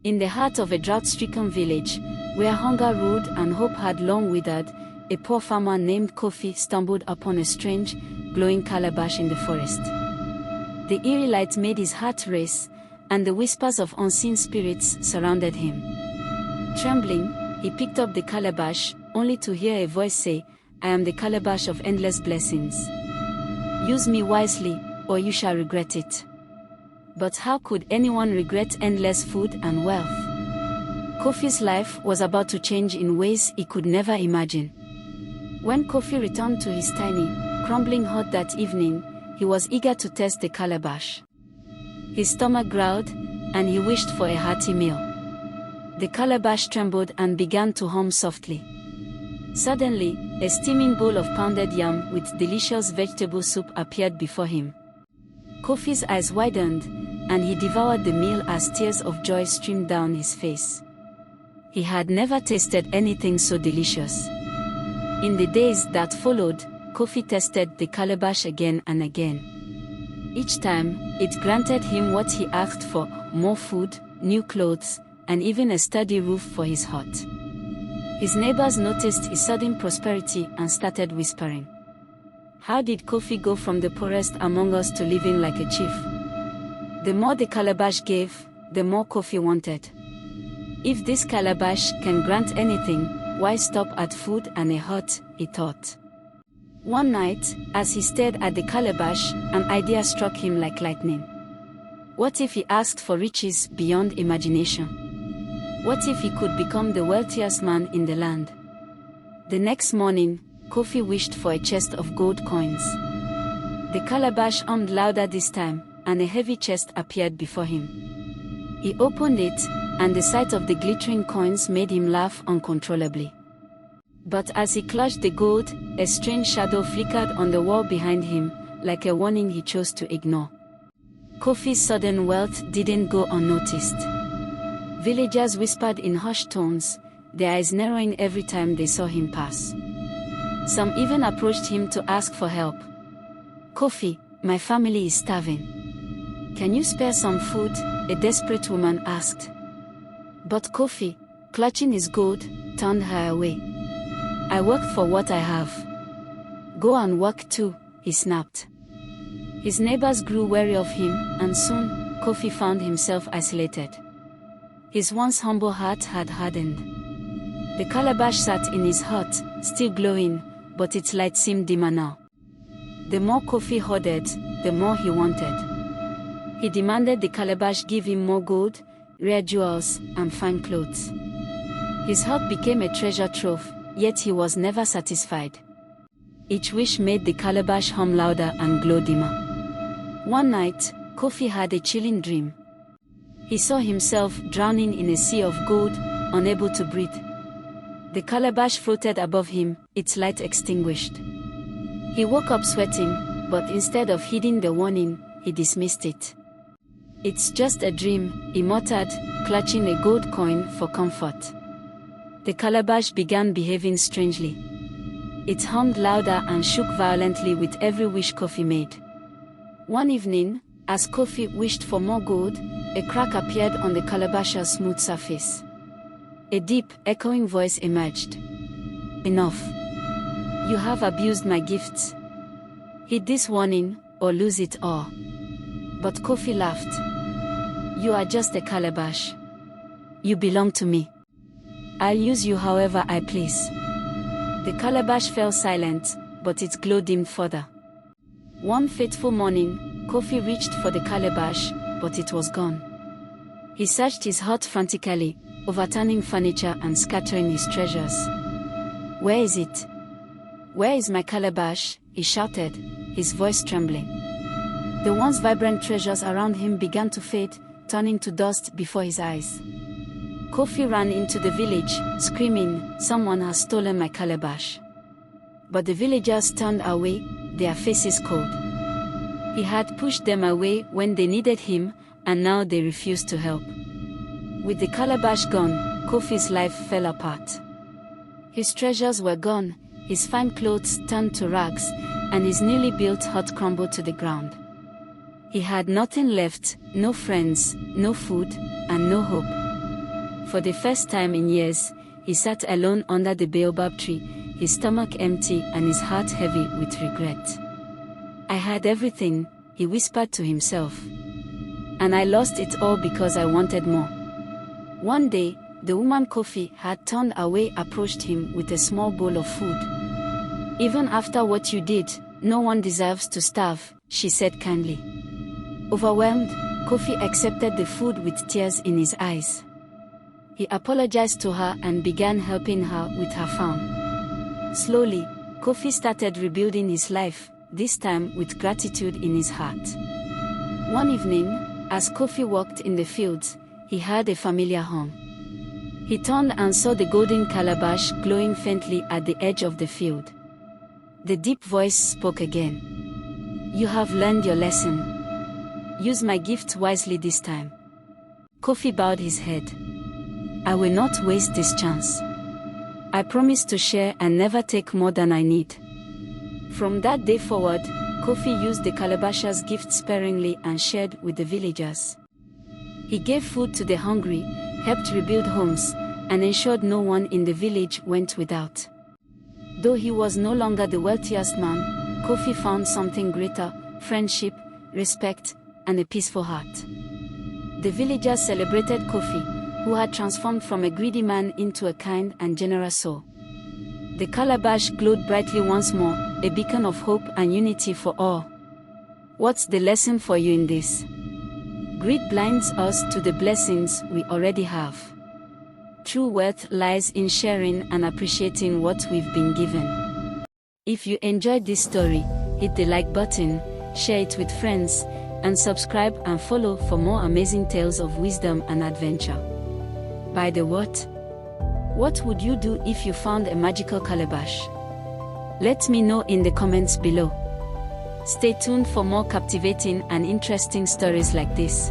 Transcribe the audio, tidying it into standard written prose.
In the heart of a drought-stricken village, where hunger ruled and hope had long withered, a poor farmer named Kofi stumbled upon a strange, glowing calabash in the forest. The eerie light made his heart race, and the whispers of unseen spirits surrounded him. Trembling, he picked up the calabash, only to hear a voice say, "I am the calabash of endless blessings. Use me wisely, or you shall regret it." But how could anyone regret endless food and wealth? Kofi's life was about to change in ways he could never imagine. When Kofi returned to his tiny, crumbling hut that evening, he was eager to test the calabash. His stomach growled, and he wished for a hearty meal. The calabash trembled and began to hum softly. Suddenly, a steaming bowl of pounded yam with delicious vegetable soup appeared before him. Kofi's eyes widened, and he devoured the meal as tears of joy streamed down his face. He had never tasted anything so delicious. In the days that followed, Kofi tested the calabash again and again. Each time, it granted him what he asked for: more food, new clothes, and even a sturdy roof for his hut. His neighbors noticed his sudden prosperity and started whispering, "How did Kofi go from the poorest among us to living like a chief?" The more the calabash gave, the more Kofi wanted. If this calabash can grant anything, why stop at food and a hut, he thought. One night, as he stared at the calabash, an idea struck him like lightning. What if he asked for riches beyond imagination? What if he could become the wealthiest man in the land? The next morning, Kofi wished for a chest of gold coins. The calabash hummed louder this time, and a heavy chest appeared before him. He opened it, and the sight of the glittering coins made him laugh uncontrollably. But as he clutched the gold, a strange shadow flickered on the wall behind him, like a warning he chose to ignore. Kofi's sudden wealth didn't go unnoticed. Villagers whispered in hushed tones, their eyes narrowing every time they saw him pass. Some even approached him to ask for help. "Kofi, my family is starving. Can you spare some food?" a desperate woman asked. But Kofi, clutching his gold, turned her away. "I worked for what I have. Go and work too," he snapped. His neighbors grew wary of him, and soon, Kofi found himself isolated. His once humble heart had hardened. The calabash sat in his hut, still glowing, but its light seemed dimmer now. The more Kofi hoarded, the more he wanted. He demanded the calabash give him more gold, rare jewels, and fine clothes. His hut became a treasure trove, yet he was never satisfied. Each wish made the calabash hum louder and glow dimmer. One night, Kofi had a chilling dream. He saw himself drowning in a sea of gold, unable to breathe. The calabash floated above him, its light extinguished. He woke up sweating, but instead of heeding the warning, he dismissed it. "It's just a dream," he muttered, clutching a gold coin for comfort. The calabash began behaving strangely. It hummed louder and shook violently with every wish Kofi made. One evening, as Kofi wished for more gold, a crack appeared on the calabash's smooth surface. A deep, echoing voice emerged. "Enough. You have abused my gifts. Heed this warning, or lose it all." But Kofi laughed. "You are just a calabash. You belong to me. I'll use you however I please." The calabash fell silent, but its glow dimmed further. One fateful morning, Kofi reached for the calabash, but it was gone. He searched his hut frantically, overturning furniture and scattering his treasures. "Where is it? Where is my calabash?" he shouted, his voice trembling. The once vibrant treasures around him began to fade, turning to dust before his eyes. Kofi ran into the village, screaming, "Someone has stolen my calabash." But the villagers turned away, their faces cold. He had pushed them away when they needed him, and now they refused to help. With the calabash gone, Kofi's life fell apart. His treasures were gone, his fine clothes turned to rags, and his newly built hut crumbled to the ground. He had nothing left, no friends, no food, and no hope. For the first time in years, he sat alone under the baobab tree, his stomach empty and his heart heavy with regret. I had everything, he whispered to himself. And I lost it all because I wanted more. One day, the woman Kofi had turned away approached him with a small bowl of food. Even after what you did, no one deserves to starve, she said kindly. Overwhelmed, Kofi accepted the food with tears in his eyes. He apologized to her and began helping her with her farm. Slowly, Kofi started rebuilding his life, this time with gratitude in his heart. One evening, as Kofi walked in the fields, he heard a familiar hum. He turned and saw the golden calabash glowing faintly at the edge of the field. The deep voice spoke again. You have learned your lesson. Use my gift wisely this time. Kofi bowed his head. I will not waste this chance. I promise to share and never take more than I need. From that day forward, Kofi used the calabash's gift sparingly and shared with the villagers. He gave food to the hungry, helped rebuild homes, and ensured no one in the village went without. Though he was no longer the wealthiest man, Kofi found something greater: friendship, respect, and a peaceful heart. The villagers celebrated Kofi, who had transformed from a greedy man into a kind and generous soul. The calabash glowed brightly once more, a beacon of hope and unity for all. What's the lesson for you in this? Greed blinds us to the blessings we already have. True wealth lies in sharing and appreciating what we've been given. If you enjoyed this story, hit the like button, share it with friends, and subscribe and follow for more amazing tales of wisdom and adventure. By the what? What would you do if you found a magical calabash? Let me know in the comments below. Stay tuned for more captivating and interesting stories like this.